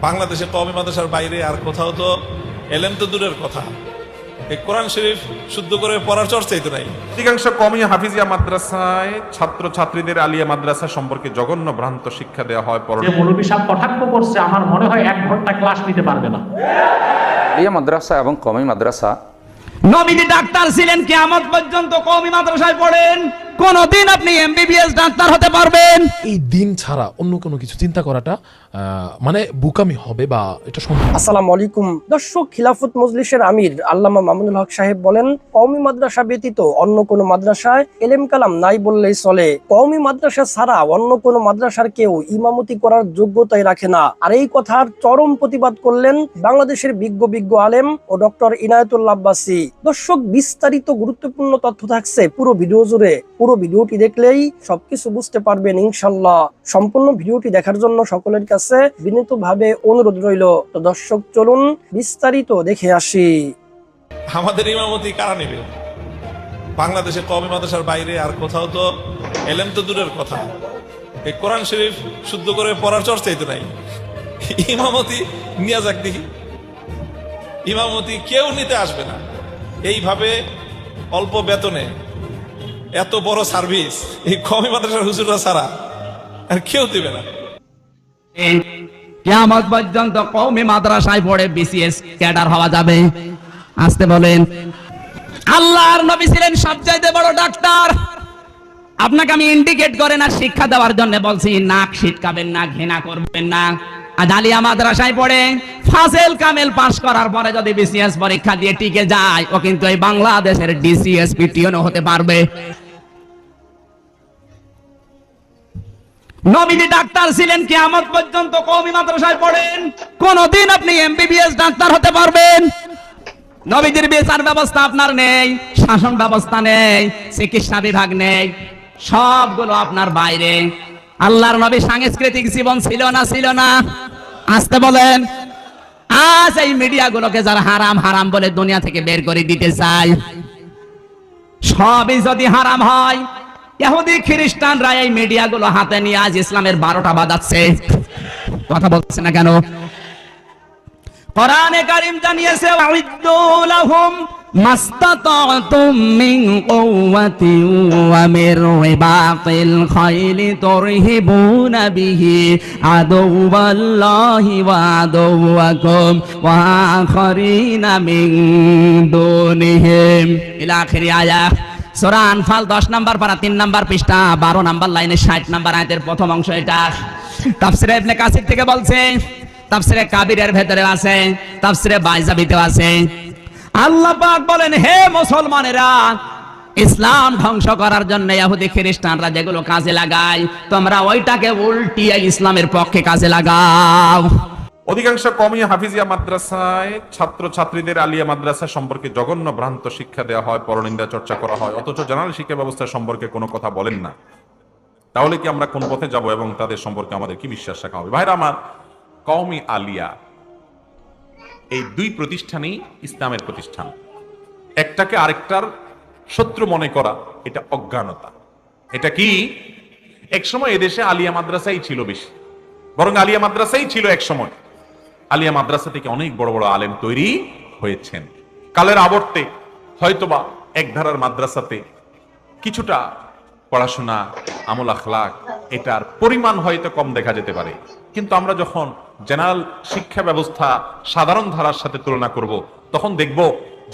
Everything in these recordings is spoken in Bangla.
বাংলাদেশে কওমি মাদ্রাসার বাইরে আর কোথাও তো এলেম তো দূরের কথা, এই কোরআন শরীফ শুদ্ধ করে পড়ার চর্চাই তো নাই। অধিকাংশ কওমি হাফিজিয়া মাদ্রাসায় ছাত্র ছাত্রীদের আলিয়া মাদ্রাসা সম্পর্কে জঘন্য ভ্রান্ত শিক্ষা দেওয়া হয়। যে মৌলভী সাহেব কটাক্ষ করছে, আমার মনে হয় 1 ঘন্টা ক্লাস নিতে পারবে না। আলিয়া মাদ্রাসা এবং কওমি মাদ্রাসা, নবীজি ডাক্তার ছিলেন, কিয়ামত পর্যন্ত কওমি মাদ্রাসায় পড়েন, কোনদিন আপনি এমবিবিএস ডাক্তার হতে পারবেন? এই দিন ছাড়া অন্য কোনো কিছু চিন্তা করাটা মানে বোকামি হবে বা এটা সম্ভব। আসসালামু আলাইকুম দর্শক, খিলাফত মজলিসের আমির আল্লামা মামুনুল হক সাহেব বলেন, কওমি মাদ্রাসা ব্যতীত অন্য কোনো মাদ্রাসায় এলেম কালাম নাই বললেই চলে। কওমি মাদ্রাসা ছাড়া অন্য কোনো মাদ্রাসার কেউ ইমামতি করার যোগ্যতাই রাখে না। আর এই কথার চরম প্রতিবাদ করলেন বাংলাদেশের বিজ্ঞ আলেম ও ডক্টর ইনায়েতুল্লাহ আব্বাসী। দর্শক, বিস্তারিত গুরুত্বপূর্ণ তথ্য থাকছে পুরো ভিডিও জুড়ে। পুরো ভিডিওটি দেখলেই সবকিছু বুঝতে পারবেন ইনশাল্লাহ। সম্পূর্ণ ভিডিওটি দেখার জন্য সকলের কাছে বিনীতভাবে অনুরোধ রইল। তো দর্শক, চলুন বিস্তারিত দেখে আসি। আমাদের ইমামতি কারা নেবে? বাংলাদেশে কওমি মাদ্রাসার বাইরে আর কোথাও তো এলেম তো দূরের কথা, এই কোরআন শরীফ শুদ্ধ করে পড়ার চর্চাই তো নাই। ইমামতি নিয়ে যাক দেখি, ইমামতি কেউ নিতে আসবে না। এইভাবে অল্প বেতনে এত বড় সার্ভিস এই কওমি মাদ্রাসার হুজুররা ছাড়া আর কেউ দিবে না। কিয়ামত পর্যন্ত কওমি মাদ্রাসায় পড়ে বিসিএস ক্যাডার হওয়া যাবে? আসতে বলেন। আল্লাহর নবী ছিলেন সবচাইতে বড় ডাক্তার। আপনাকে আমি ইন্ডিকেট করে না শিক্ষা দেওয়ার জন্য বলছি, নাক ছিটকাবেন না, ঘৃণা করবেন না। আজ আলিয়া মাদ্রাসায় পড়ে ফাজেল কামেল পাস করার পরে যদি বিসিএস পরীক্ষা দিয়ে টিকে যায়, ও কিন্তু এই বাংলাদেশের ডিসিএস পিটিও হতে পারবে। নবীজি ডাক্তার ছিলেন, কিয়ামত পর্যন্ত কওমি মাদ্রাসায় পড়েন, কোনদিন আপনি এমবিবিএস ডাক্তার হতে পারবেন? নবীজির বিচার ব্যবস্থা আপনার নেই, শাসন ব্যবস্থা নেই, চিকিৎসা বিভাগ নেই, সবগুলো আপনার বাইরে। আল্লাহর নবী সাংস্কৃতিক জীবন ছিল না? আসতে বলেন। আজ এই মিডিয়াগুলোকে যারা হারাম হারাম বলে দুনিয়া থেকে বের করে দিতে চায়, সবই যদি হারাম হয়, ইহুদি খ্রিস্টানরা এই মিডিয়াগুলো হাতে নিয়ে আজ ইসলামের 12টা বাজাচ্ছে। কথা বলছে না কেন? কোরআনে কারীম জানিয়েছে, ওয়াইদু লাহুম মাস্তাতাতুম মিন কুওয়াতিন ওয়া মির রিবাতিল খাইলি তুরহিবুনা বিহি আদুওয়াল্লাহি ওয়া আদুওয়াকুম ওয়া আখারিনা মিন দুনিহিম ইলা আখিরি আয়াত। সূরা আনফাল 10 নম্বর পারা 3 নম্বর পৃষ্ঠা 12 নম্বর লাইনে 60 নম্বর আয়াতের প্রথম অংশ এটা। তাফসীরে ইবনে কাসির থেকে বলছে, তাফসীরে কাবিরের ভেতরে আছে, তাফসীরে বাইজাবিতেও আছে। আল্লাহ পাক বলেন, হে মুসলমানেরা, ইসলাম ধ্বংস করার জন্য ইহুদি খ্রিস্টানরা যেগুলো কাজে লাগায়, তোমরা ওইটাকে উল্টিয়ে ইসলামের পক্ষে কাজে লাগাও। অধিকাংশ কওমি হাফিজিয়া মাদ্রাসায় ছাত্র ছাত্রীদের আলিয়া মাদ্রাসা সম্পর্কে জঘন্য ভ্রান্ত শিক্ষা দেওয়া হয়, পরনিন্দা চর্চা করা হয়, অথচ জেনারেল শিক্ষা ব্যবস্থা সম্পর্কে কোনো কথা বলেন না। তাহলে কি আমরা কোন পথে যাব এবং তাদের সম্পর্কে আমাদের কি বিশ্বাস রাখা হবে? ভাইরা আমার, কওমি আলিয়া এই দুই প্রতিষ্ঠানই ইসলামের প্রতিষ্ঠান। একটাকে আরেকটার শত্রু মনে করা এটা অজ্ঞানতা। এটা কি? একসময় এদেশে আলিয়া মাদ্রাসাই ছিল বেশি, বরং আলিয়া মাদ্রাসাই ছিল এক সময়। আলিয়া মাদ্রাসা থেকে অনেক বড় বড় আলেম তৈরি হয়েছেন। কালের আবর্তে হয়তোবা এক ধারার মাদ্রাসাতে কিছুটা পড়াশোনা, আমল আখলাক, এটার পরিমাণ হয়তো কম দেখা যেতে পারে, কিন্তু আমরা যখন জেনারেল শিক্ষা ব্যবস্থা সাধারণ ধারার সাথে তুলনা করব, তখন দেখব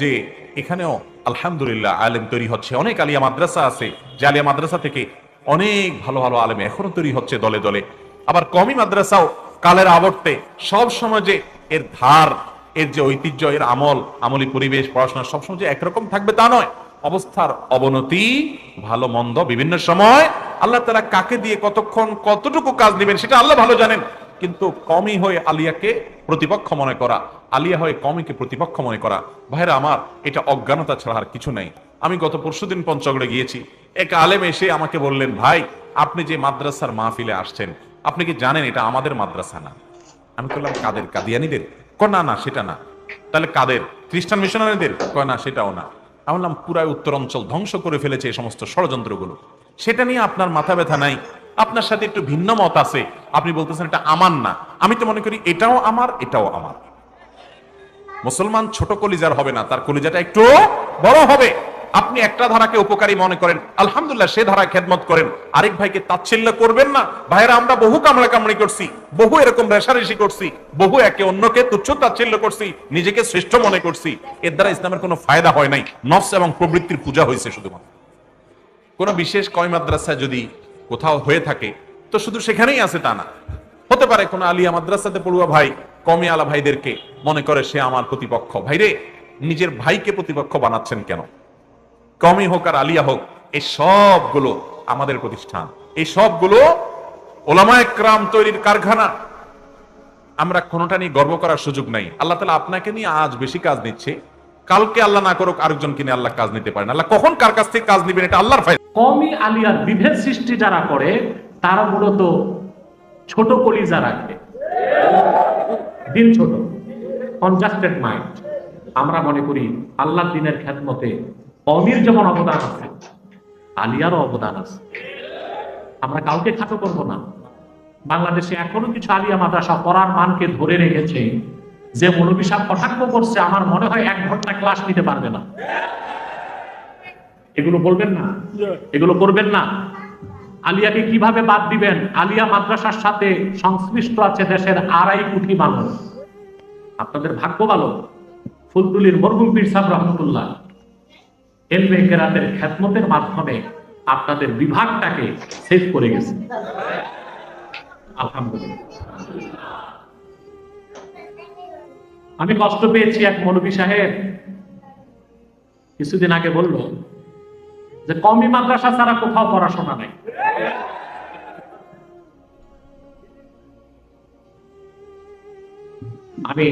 যে এখানেও আলহামদুলিল্লাহ আলেম তৈরি হচ্ছে। অনেক আলিয়া মাদ্রাসা আছে যে আলিয়া মাদ্রাসা থেকে অনেক ভালো ভালো আলেম এখনো তৈরি হচ্ছে দলে দলে। আবার কওমি মাদ্রাসাও কালের আবর্তে সব সময় যে এর ধার, এর যে ঐতিহ্য, এর আমলি পরিবেশ, পড়াশোনা সবসময় যে একরকম থাকবে তা নয়। অবস্থার অবনতি, ভালো মন্দ বিভিন্ন সময় আল্লাহ তাআলা কাকে দিয়ে কতক্ষণ কতটুকু কাজ নেবেন সেটা আল্লাহ ভালো জানেন। কিন্তু কওমি হয়ে আলিয়াকে প্রতিপক্ষ মনে করা, আলিয়া হয়ে কওমিকে প্রতিপক্ষ মনে করা, ভাইরা আমার, এটা অজ্ঞানতা ছাড়া আর কিছু নাই। আমি গত পরশুদিন পঞ্চগড়ে গিয়েছি, এক আলেম এসে আমাকে বললেন, ভাই আপনি যে মাদ্রাসার মাহফিলে আসছেন, আপনি কি জানেন এটা আমাদের মাদ্রাসা না? আমি বললাম, কাদের? কাদিয়ানীদের? না সেটা না। তাহলে কাদের? খ্রিস্টান মিশনারিদের? না সেটাও না। আমি বললাম, পুরাই উত্তর অঞ্চল ধ্বংস করে ফেলেছে এই সমস্ত ষড়যন্ত্রগুলো, সেটা নিয়ে আপনার মাথা ব্যথা নাই। আপনার সাথে একটু ভিন্ন মত আছে, আপনি বলতেছেন এটা আমার না, আমি তো মনে করি এটাও আমার এটাও আমার। মুসলমান ছোট কলিজার হবে না, তার কলিজাটা একটু বড় হবে। আপনি একটা ধারাকে উপকারী মনে করেন, আলহামদুলিল্লাহ সে ধারা খেদমত করেন, আরেক ভাইকে তাচ্ছিল্য করবেন না। ভাইরা, আমরা বহু কামড়া কামড়ি করছি, বহু এরকম রেশারেশি করছি, বহু একে অন্যকে তুচ্ছ তাচ্ছিল্য করছি, নিজেকে শ্রেষ্ঠ মনে করছি। এর দ্বারা ইসলামের কোনো ফায়দা হয় নাই, নফস এবং প্রবৃত্তির পূজা হয়েছে শুধুমাত্র। কোন বিশেষ কওমি মাদ্রাসা যদি কোথাও হয়ে থাকে তো শুধু সেখানেই আছে তা না, হতে পারে কোন আলিয়া মাদ্রাসাতে পড়ুয়া ভাই কওমি আলা ভাইদেরকে মনে করে সে আমার প্রতিপক্ষ। ভাইরে, নিজের ভাইকে প্রতিপক্ষ বানাচ্ছেন কেন? কওমি হোক আর আলিয়া হোক, এই সবগুলো আমাদের প্রতিষ্ঠান, এই সবগুলো ওলামায়ে কেরাম তৈরির কারখানা। আমরা কোনোটা নিয়ে গর্ব করার সুযোগ নাই। আল্লাহ তাআলা আপনাকে নিয়ে আজ বেশি কাজ নিচ্ছে, কালকে আল্লাহ না করুক আরেকজনকে নিয়ে আল্লাহ কাজ নিতে পারেন। আল্লাহ কখন কার কাছ থেকে কাজ নিবেন এটা আল্লাহর ফায়দা। কওমি আলিয়ার বিভেদ সৃষ্টি যারা করে তারা মূলত ছোট কলিজা রাখে, দিন ছোট, কনজাস্টেড মাইন্ড। আমরা মনে করি আল্লাহর দ্বীনের খেদমতে কওমির যেমন অবদান আছে, আলিয়ারও অবদান আছে। আমরা কাউকে খাটো করব না। বাংলাদেশে এখনো কিছু আলিয়া মাদ্রাসা পড়ার মানকে ধরে রেখেছে, যে মৌলভী সাহেব কটাক্ষ করছে আমার মনে হয় 1 ঘন্টা ক্লাস নিতে পারবে না। এগুলো বলবেন না, এগুলো করবেন না। আলিয়াকে কিভাবে বাদ দিবেন? আলিয়া মাদ্রাসার সাথে সংশ্লিষ্ট আছে দেশের 2.5 কোটি মানুষ। আপনাদের ভাগ্য ভালো, ফুলতুলির মরহুম পীর সাহেব রহমতুল্লাহ এলমে কেরাতের খেদমতের মাধ্যমে আপনাদের বিভাগটাকে সেভ করে গেছে, আলহামদুলিল্লাহ। আমি কষ্ট পেয়েছি, এক মৌলভী সাহেব কিছুদিন আগে বলল যে কওমি মাদ্রাসা ছাড়া কোথাও পড়াশোনা নাই। আমি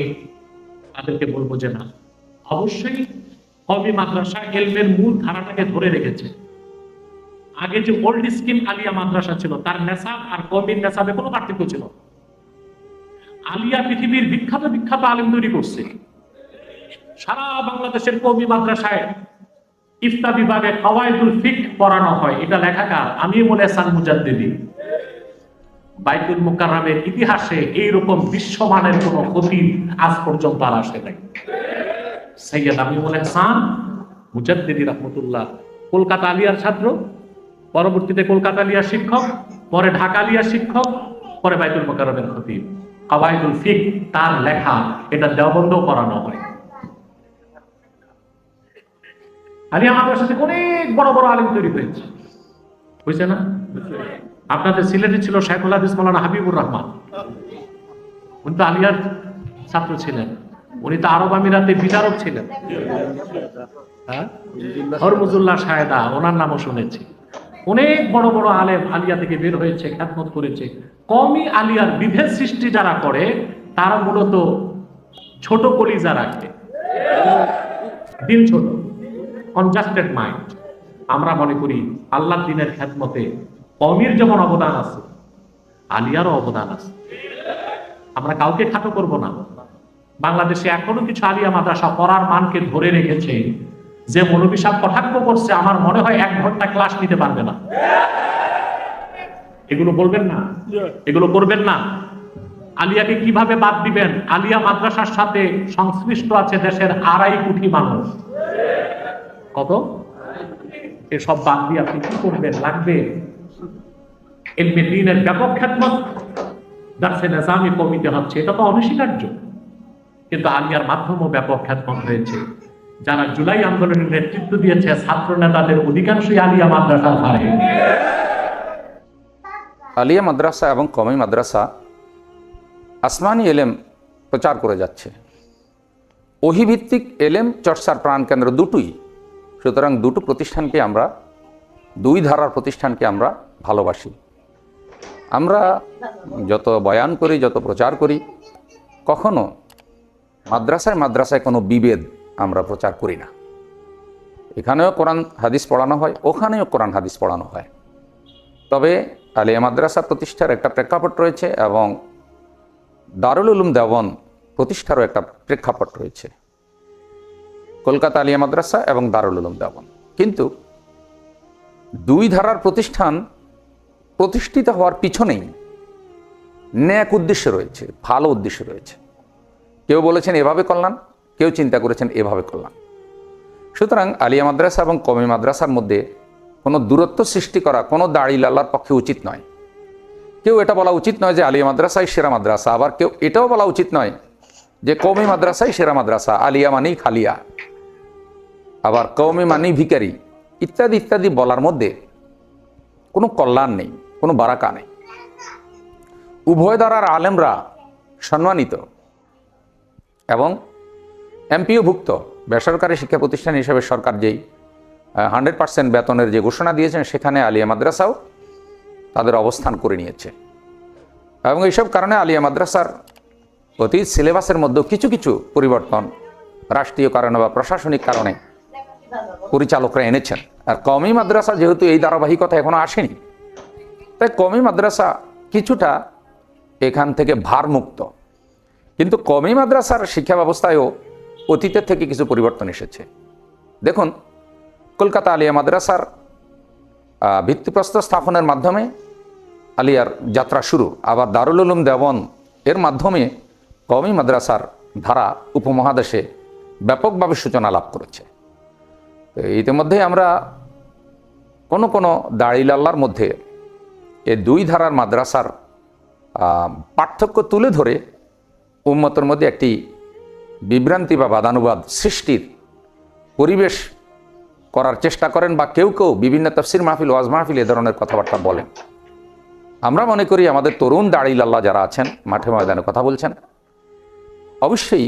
তাদেরকে বলবো যে না, অবশ্যই কওমি মাদ্রাসা ইলমের মূল ধারাটাকে ধরে রেখেছে। আগে যে ওল্ড স্কিম আলিয়া মাদ্রাসা ছিল, তার নেসাব আর কওমির নেসাবে কোনো পার্থক্য ছিল। আলিয়া পৃথিবীর বিখ্যাত বিখ্যাত আলেম তৈরি করছে। সারা বাংলাদেশের কওমি মাদ্রাসায় ইফতা বিভাগে কাওয়াইদুল ফিকহ পড়ানো হয়। এটা লেখাকার আমিনুল ইহসান মুজাদ্দিদি। বাইতুল মুকাররমের ইতিহাসে এইরকম বিশ্বমানের কোন খতিব আজ পর্যন্ত আর আসে নাই। সৈয়দ আমিনুল ইহসান মুজাদ্দিদি রাহমাতুল্লাহ কলকাতা আলিয়ার ছাত্র, পরবর্তীতে কলকাতা আলিয়ার শিক্ষক, পরে ঢাকা আলিয়ার শিক্ষক, পরে বাইতুল মুকাররমের খতিব। কাওয়াইদুল ফিকহ তার লেখা, এটা দেওবন্দেও পড়ানো হয়। আলিয়া মাদ্রাসাতে অনেক বড় বড় আলেম তৈরি হয়েছে, বুঝছে না? আপনাদের সিলেটে ছিল শাইখুল হাদিস মাওলানা হাবিবুর রহমান, উনি তো আলিয়ার ছাত্র ছিলেন। উনি তো আরব আমিরাতে বিচারক ছিলেন। হরমুজুল্লাহ সায়দা, ওনার নামও শুনেছি। অনেক বড় বড় আলেম আলিয়া থেকে বের হয়েছে, খেদমত করেছে। কওমি আলিয়ার বিভেদ সৃষ্টি যারা করে তারা মূলত ছোট কলিজা রাখে, দিন ছোট, কনজাস্টেড মাইন্ড। আমরা মনে করি আল্লাহর দ্বীনের খেদমতে কওমির যেমন অবদান আছে, আলিয়ারও অবদান আছে। আমরা কাউকে খাটো করব না। বাংলাদেশে এখনো কিছু আলিয়া মাদ্রাসা পড়ার মানকে ধরে রেখেছে, যে মৌলভী সাহেব কটাক্ষ করছে আমার মনে হয় 1 ঘন্টা ক্লাস নিতে পারবে না। এগুলো বলবেন না, এগুলো করবেন না। আলিয়াকে কিভাবে বাদ দিবেন? আলিয়া মাদ্রাসার সাথে সংশ্লিষ্ট আছে দেশের 2.5 কোটি মানুষ। কত? এসব বাদ দিয়ে আপনি কি করবেন? লাগবে ইলমে দ্বীনের ব্যাপক খেদমত, দারসে নিজামি কমিতে হচ্ছে, এটা তো অনস্বীকার্য। কিন্তু আলিয়ার মাধ্যমেও ব্যাপক খেদমত হয়েছে। যারা জুলাই আন্দোলনের নেতৃত্ব দিয়েছে ছাত্র নেতাদের অধিকাংশই আলিয়া মাদ্রাসার ধারে। আলিয়া মাদ্রাসা এবং কওমি মাদ্রাসা আসমানি এলেম প্রচার করে যাচ্ছে, ওহীভিত্তিক এলেম চর্চার প্রাণকেন্দ্র দুটোই। সুতরাং দুটো প্রতিষ্ঠানকে আমরা, 2 ধারার প্রতিষ্ঠানকে আমরা ভালোবাসি। আমরা যত বয়ান করি, যত প্রচার করি, কখনো মাদ্রাসায় মাদ্রাসায় কোনো বিভেদ আমরা প্রচার করি না। এখানেও কোরআন হাদিস পড়ানো হয়, ওখানেও কোরআন হাদিস পড়ানো হয়। তবে আলিয়া মাদ্রাসা প্রতিষ্ঠার একটা প্রেক্ষাপট রয়েছে এবং দারুল উলুম দেওবন্দ প্রতিষ্ঠারও একটা প্রেক্ষাপট রয়েছে, কলকাতা আলিয়া মাদ্রাসা এবং দারুল উলুম দেওবন্দ। কিন্তু 2 ধারার প্রতিষ্ঠান প্রতিষ্ঠিত হওয়ার পিছনেই ন্যাক উদ্দেশ্য রয়েছে, ভালো উদ্দেশ্য রয়েছে। কেউ বলেছেন এভাবে করলাম, কেউ চিন্তা করেছেন এভাবে করলাম। সুতরাং আলিয়া মাদ্রাসা এবং কওমি মাদ্রাসার মধ্যে কোনো দূরত্ব সৃষ্টি করা কোনো দাঁড়িয়ে আল্লাহর পক্ষে উচিত নয়। কেউ এটা বলা উচিত নয় যে আলিয়া মাদ্রাসাই সেরা মাদ্রাসা, আবার কেউ এটাও বলা উচিত নয় যে কওমি মাদ্রাসাই সেরা মাদ্রাসা, আলিয়া মানেই খালিয়া, আবার কওমি মানেই ভিখারি, ইত্যাদি ইত্যাদি বলার মধ্যে কোনো কল্যাণ নেই, কোনো বারাকা নেই। উভয় ধারার আলেমরা সম্মানিত এবং এমপিওভুক্ত বেসরকারি শিক্ষা প্রতিষ্ঠান হিসেবে সরকার যেই 100% বেতনের যে ঘোষণা দিয়েছেন, সেখানে আলিয়া মাদ্রাসাও তাদের অবস্থান করে নিয়েছে। এবং এইসব কারণে আলিয়া মাদ্রাসার অতীত সিলেবাসের মধ্যে কিছু কিছু পরিবর্তন রাষ্ট্রীয় কারণে বা প্রশাসনিক কারণে পরিচালকরা এনেছেন। আর কওমি মাদ্রাসা যেহেতু এই ধারাবাহিকতা এখনো আসেনি, তাই কওমি মাদ্রাসা কিছুটা এখান থেকে ভারমুক্ত। কিন্তু কওমি মাদ্রাসার শিক্ষা ব্যবস্থায়ও অতীতের থেকে কিছু পরিবর্তন এসেছে। দেখুন, কলকাতা আলিয়া মাদ্রাসার ভিত্তিপ্রস্তর স্থাপনের মাধ্যমে আলিয়ার যাত্রা শুরু, আবার দারুল উলুম দেওবন্দ এর মাধ্যমে কওমি মাদ্রাসার ধারা উপমহাদেশে ব্যাপকভাবে সূচনা লাভ করেছে। তো ইতিমধ্যে আমরা কোনো কোনো দাঁড়িয়ে আল্লাহর মধ্যে এই দুই ধারার মাদ্রাসার পার্থক্য তুলে ধরে উম্মতের মধ্যে একটি বিভ্রান্তি বা বাদানুবাদ সৃষ্টির পরিবেশ করার চেষ্টা করেন, বা কেউ কেউ বিভিন্ন তাফসির মাহফিল, ওয়াজ মাহফিল এ ধরনের কথাবার্তা বলেন। আমরা মনে করি আমাদের তরুণ দাঁড়িয়ে আল্লাহ যারা আছেন, মাঠে ময়দানে কথা বলছেন, অবশ্যই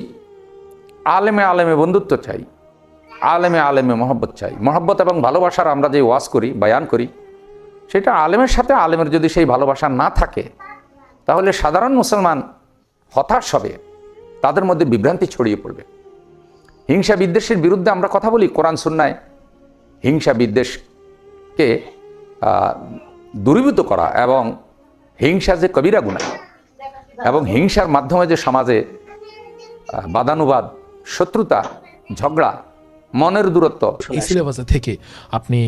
আলেমে আলেমে বন্ধুত্ব চাই, আলেমে আলেমে মহব্বত চাই। মহব্বত এবং ভালোবাসার আমরা যে ওয়াজ করি, বয়ান করি, সেটা আলেমের সাথে আলেমের যদি সেই ভালোবাসা না থাকে, তাহলে সাধারণ মুসলমান হতাশ হবে, তাদের মধ্যে বিভ্রান্তি ছড়িয়ে পড়বে। হিংসা বিদ্বেষের বিরুদ্ধে আমরা কথা বলি, কোরআন সুন্নায় হিংসা বিদ্বেষকে দূরীভূত করা এবং হিংসা যে কবিরা গুনাহ, এবং হিংসার মাধ্যমে যে সমাজে বাদানুবাদ, শত্রুতা, ঝগড়া, মনের দূরত্ব, এই সিলেবাসে থেকে আপনি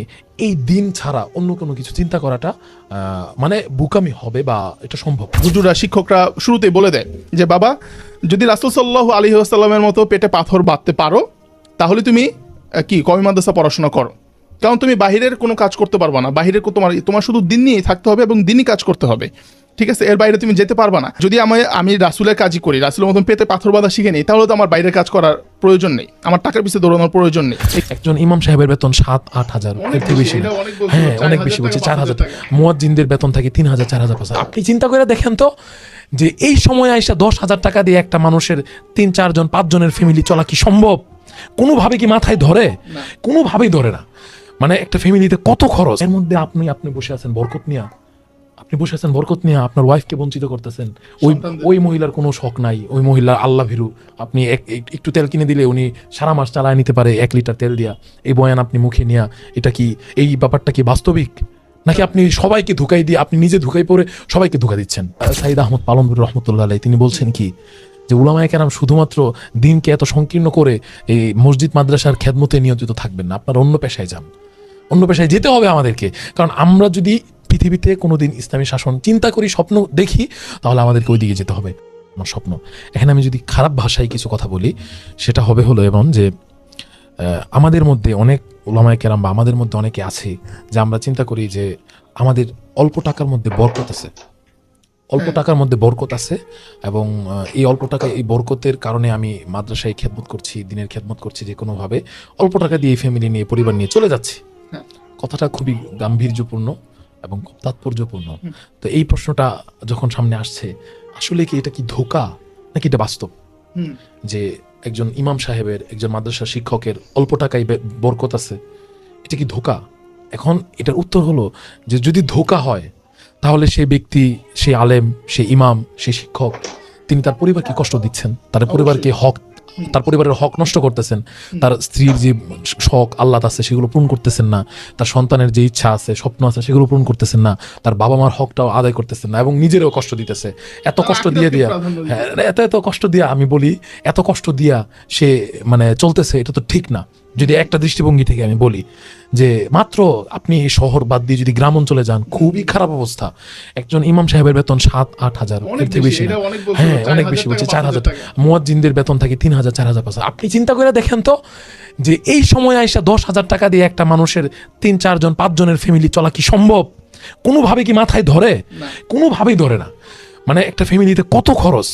এই দিন ছাড়া অন্য কোনো কিছু চিন্তা করাটা মানে বুকামি হবে বা এটা সম্ভব? হুজুরা, শিক্ষকরা শুরুতেই বলে দেয় যে বাবা, যদি রাসূল সাল্লাল্লাহু আলাইহি ওয়াসাল্লামের মতো পেটে পাথর বাঁধতে পারো, তাহলে তুমি কি কওমি মাদ্রাসা পড়াশোনা করো, কারণ তুমি বাহিরের কোনো কাজ করতে পারবা না। বাহিরের তোমার শুধু দিন নিয়েই থাকতে হবে এবং দিনই কাজ করতে হবে, ঠিক আছে? এর বাইরে তুমি যেতে পারবা না। যদি আমি রাসূলের কাজই করি, রাসূলের মতন পেটে পাথর বাঁধা শিখে নিই, তাহলে তো আমার বাইরের কাজ করার প্রয়োজন নেই, আমার টাকার পিছনে দৌড়ানোর প্রয়োজন নেই। একজন ইমাম সাহেবের বেতন 7-8 হাজার, এর থেকে বেশি না। হ্যাঁ, অনেক বেশি বলছে, 4,000। মুয়াজ্জিনদের বেতন থাকে 3,000, 4,000, 5,000। আপনি চিন্তা করে দেখেন তো যে এই সময় আইসা 10,000 টাকা দিয়ে একটা মানুষের 3-4 জন 5 জনের ফ্যামিলি চলা কি সম্ভব? কোনোভাবে কি মাথায় ধরে? কোনোভাবেই ধরে না। মানে একটা ফ্যামিলিতে কত খরচ, এর মধ্যে আপনি বসে আছেন বরকত নিয়া, আপনার ওয়াইফকে বঞ্চিত করতেছেন। ওই মহিলার কোনো শখ নাই, ওই মহিলা আল্লাহ ভীরু। আপনি একটু তেল কিনে দিলে উনি সারা মাস চালায় নিতে পারে 1 লিটার তেল দিয়া। এই বয়ান আপনি মুখে নিয়া, এটা কি, এই ব্যাপারটা কি বাস্তবিক, নাকি আপনি সবাইকে ধোঁকাই দিয়ে আপনি নিজে ধোঁকাই পড়ে সবাইকে ধোঁকা দিচ্ছেন? সাইদ আহমদ পালনপুর রহমতুল্লাহ আলাইহি তিনি বলছেন কি, যে উলামায়ে কেরাম শুধুমাত্র দিনকে এত সংকীর্ণ করে এই মসজিদ মাদ্রাসার খেদমতে নিয়োজিত থাকবেন না, আপনার অন্য পেশায় যান। অন্য পেশায় যেতে হবে আমাদেরকে, কারণ আমরা যদি পৃথিবীতে কোনোদিন ইসলামী শাসন চিন্তা করি, স্বপ্ন দেখি, তাহলে আমাদেরকে ওই দিকে যেতে হবে। আমার স্বপ্ন, এখানে আমি যদি খারাপ ভাষায় কিছু কথা বলি, সেটা হলো এমন যে আমাদের মধ্যে অনেক উলামায়ে কেরাম বা আমাদের মধ্যে অনেকে আছে যে আমরা চিন্তা করি যে আমাদের অল্প টাকার মধ্যে বরকত আছে, অল্প টাকার মধ্যে বরকত আছে, এবং এই অল্প টাকা, এই বরকতের কারণে আমি মাদ্রাসায় খেদমত করছি, দিনের খেদমত করছি, যে কোনোভাবে অল্প টাকা দিয়ে ফ্যামিলি নিয়ে, পরিবার নিয়ে চলে যাচ্ছি। কথাটা খুবই গাম্ভীর্যপূর্ণ এবং খুব তাৎপর্যপূর্ণ। তো এই প্রশ্নটা যখন সামনে আসছে, আসলে কি এটা কি ধোঁকা নাকি এটা বাস্তব? যে একজন ইমাম সাহেবের, একজন মাদ্রাসা শিক্ষকের অল্প টাকায় বরকত আছে, এটা কি ধোঁকা? এখন এটার উত্তর হলো যে যদি ধোঁকা হয়, তাহলে সেই ব্যক্তি, সেই আলেম, সেই ইমাম, সেই শিক্ষক, তিনি তার পরিবারকে কষ্ট দিচ্ছেন, তার পরিবারকে তার পরিবারের হক নষ্ট করতেছেন। তার স্ত্রীর যে শখ আহ্লাদ আছে সেগুলো পূরণ করতেছেন না, তার সন্তানের যে ইচ্ছা আছে, স্বপ্ন আছে, সেগুলো পূরণ করতেছেন না, তার বাবা মার হকটাও আদায় করতেছেন না, এবং নিজেরও কষ্ট দিতেছে। এত কষ্ট দিয়ে হ্যাঁ, এত কষ্ট দিয়া, আমি বলি এত কষ্ট দিয়া সে মানে চলতেছে, এটা তো ঠিক না। যদি একটা দৃষ্টিভঙ্গি থেকে আমি বলি যে মাত্র আপনি শহর বাদ দিয়ে যদি গ্রাম অঞ্চলে যান, খুবই খারাপ অবস্থা। একজন ইমাম সাহেবের বেতন 7-8 হাজার, এর থেকে বেশি না। হ্যাঁ, অনেক বেশি বলছে, 4,000 টাকা। মুয়াজ্জিনদের বেতন থাকে 3,000, 4,000, 5,000। আপনি চিন্তা করে দেখেন তো যে এই সময় আইসা 10,000 টাকা দিয়ে একটা মানুষের 3-4 জন 5 জনের ফ্যামিলি চলা কি সম্ভব? কোনোভাবে কি মাথায় ধরে? কোনোভাবেই ধরে না। মানে একটা ফ্যামিলিতে কত খরচ,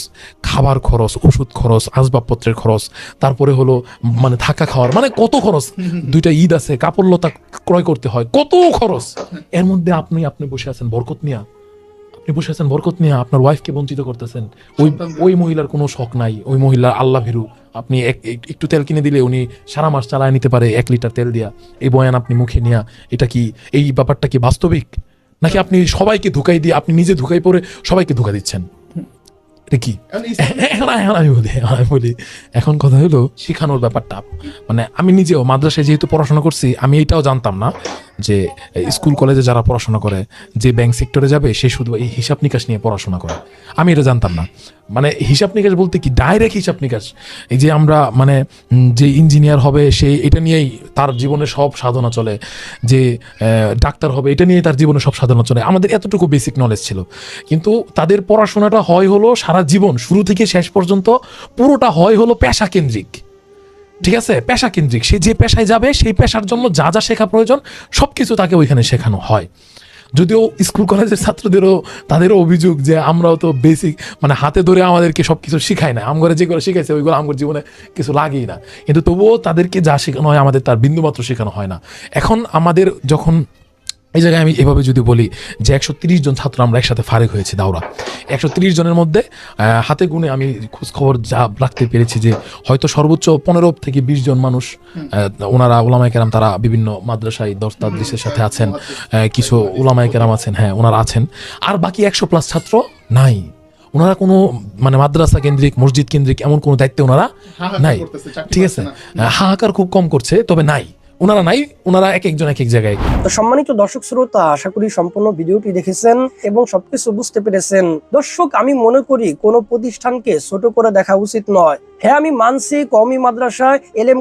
খাবার খরচ, ওষুধ খরচ, আসবাবপত্রের খরচ, তারপরে হলো মানে থাকা খাওয়ার, মানে কত খরচ। 2টা ঈদ আছে, কাপড় লতা ক্রয় করতে হয়, কত খরচ। এর মধ্যে আপনি বসে আছেন বরকত নিয়া, আপনার ওয়াইফকে বঞ্চিত করতেছেন। ওই মহিলার কোনো শখ নাই, ওই মহিলা আল্লাহ ভীরু। আপনি একটু তেল কিনে দিলে উনি সারা মাস চালায় নিতে পারে 1 লিটার তেল দিয়া। এই বয়ান আপনি মুখে নিয়া, এটা কি, এই ব্যাপারটা কি বাস্তবিক, নাকি আপনি সবাইকে ধোকাই দিয়ে আপনি নিজে ধোকাই পড়ে সবাইকে ধোকা দিচ্ছেন? এটা কি? এখন আমি বলি এখন কথা হলো শেখানোর ব্যাপারটা। মানে আমি নিজেও মাদ্রাসায় যেহেতু পড়াশোনা করছি, আমি এটাও জানতাম না যে স্কুল কলেজে যারা পড়াশোনা করে, যে ব্যাংক সেক্টরে যাবে সে শুধু এই হিসাব নিকাশ নিয়ে পড়াশোনা করে। আমি এটা জানতাম না। মানে হিসাব নিকাশ বলতে কি, ডাইরেক্ট হিসাব নিকাশ। এই যে আমরা মানে যে ইঞ্জিনিয়ার হবে সে এটা নিয়েই তার জীবনে সব সাধনা চলে, যে ডাক্তার হবে এটা নিয়েই তার জীবনে সব সাধনা চলে। আমাদের এতটুকু বেসিক নলেজ ছিল, কিন্তু তাদের পড়াশোনাটা হয় হলো সারা জীবন, শুরু থেকে শেষ পর্যন্ত পুরোটা হয় হলো পেশা কেন্দ্রিক। ঠিক আছে, পেশা কেন্দ্রিক। সে যে পেশায় যাবে সেই পেশার জন্য যা যা শেখা প্রয়োজন সবকিছু তাকে ওইখানে শেখানো হয়। যদিও স্কুল কলেজের ছাত্রদেরও তাদেরও অভিযোগ যে আমরাও তো বেসিক মানে হাতে ধরে আমাদেরকে সবকিছু শিখায় না, আমগরে যেগুলো শিখাইছে ওইগুলো আমার জীবনে কিছু লাগেই না, কিন্তু তবুও তাদেরকে যা শেখানো হয় আমাদের তার বিন্দুমাত্র শেখানো হয় না। এখন আমাদের যখন এই জায়গায় আমি এভাবে যদি বলি যে 130 জন ছাত্র আমরা একসাথে ফারেক হয়েছি দাওরা, 130 জনের মধ্যে হাতে গুনে আমি খোঁজ খবর যা রাখতে পেরেছি যে হয়তো সর্বোচ্চ 15 থেকে 20 জন মানুষ, ওনারা উলামায়ে কেরাম, তারা বিভিন্ন মাদ্রাসায় দর্স তাদরিসের সাথে আছেন, কিছু উলামায়ে কেরাম আছেন, হ্যাঁ ওনারা আছেন। আর বাকি 100+ ছাত্র নাই। ওনারা কোনো মানে মাদ্রাসা কেন্দ্রিক, মসজিদ কেন্দ্রিক এমন কোনো দায়িত্বে ওনারা নাই। ঠিক আছে, হাহাকার খুব কম করছে, তবে নাই, ওনারা নাই, ওনারা এক একজন এক এক জায়গায়। তো সম্মানিত দর্শক শ্রোতা, আশা করি সম্পূর্ণ ভিডিওটি দেখেছেন এবং সবকিছু বুঝতে পেরেছেন। দর্শক, আমি মনে করি কোনো প্রতিষ্ঠানকে ছোট করে দেখা উচিত নয়। হ্যাঁ, আমি মানছি কওমি মাদ্রাসায় এলেম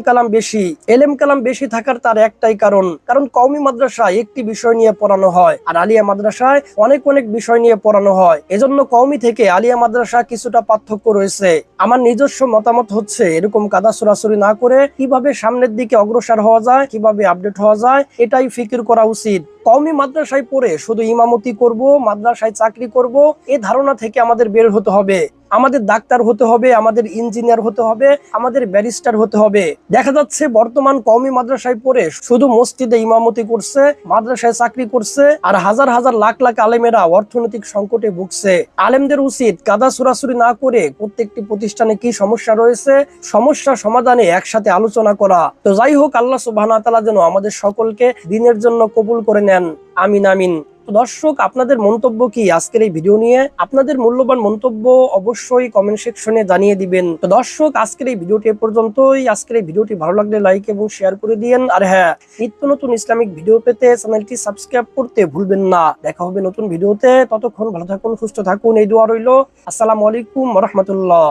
কালাম বেশি থাকার তার একটাই কারণ কওমি মাদ্রাসায় একটি বিষয় নিয়ে পড়ানো হয় আর আলিয়া মাদ্রাসায় অনেক বিষয় নিয়ে পড়ানো হয়। এজন্য কওমি থেকে আলিয়া মাদ্রাসা কিছুটা পার্থক্য রয়েছে। আমার নিজস্ব মতামত হচ্ছে এরকম কাদা ছড়াছড়ি না করে কিভাবে সামনের দিকে অগ্রসর হওয়া যায়, কিভাবে আপডেট হওয়া যায়, এটাই ফিকির করা উচিত। কওমি মাদ্রাসায় পড়ে শুধু ইমামতি করব, মাদ্রাসায় চাকরি করব, এই ধারণা থেকে আমাদের বের হতে হবে। আমাদের ডাক্তার হতে হবে, আমাদের ইঞ্জিনিয়ার হতে হবে, আমাদের ব্যারিস্টার হতে হবে। দেখা যাচ্ছে বর্তমান কওমি মাদ্রাসায় পড়ে শুধু মসজিদে ইমামতি করছে, মাদ্রাসায় চাকরি করছে, আর হাজার লাখ আলেমেরা অর্থনৈতিক সংকটে ভুগছে। আলেমদের উচিত কাদা ছড়াছড়ি না করে প্রত্যেকটি প্রতিষ্ঠানে কি সমস্যা রয়েছে, সমস্যা সমাধানে একসাথে আলোচনা করা। তো যাই হোক, আল্লাহ সুবহানাহু ওয়া তাআলা যেন আমাদের সকলকে দ্বীনের জন্য কবুল করে নেন। আমিন। দর্শক, আপনাদের মন্তব্য কি আজকের এই ভিডিও নিয়ে? আপনাদের মূল্যবান মন্তব্য অবশ্যই কমেন্ট সেকশনে জানিয়ে দিবেন। তো দর্শক, আজকের এই ভিডিওটি এ পর্যন্তই। আজকের এই ভিডিওটি ভালো লাগলে লাইক এবং শেয়ার করে দিয়েন। আর হ্যাঁ, নিত্য নতুন ইসলামিক ভিডিও পেতে চ্যানেলটি সাবস্ক্রাইব করতে ভুলবেন না। দেখা হবে নতুন ভিডিওতে। ততক্ষণ ভালো থাকুন, সুস্থ থাকুন, এই দোয়া রইল। আসসালামু আলাইকুম ওয়া রাহমাতুল্লাহ।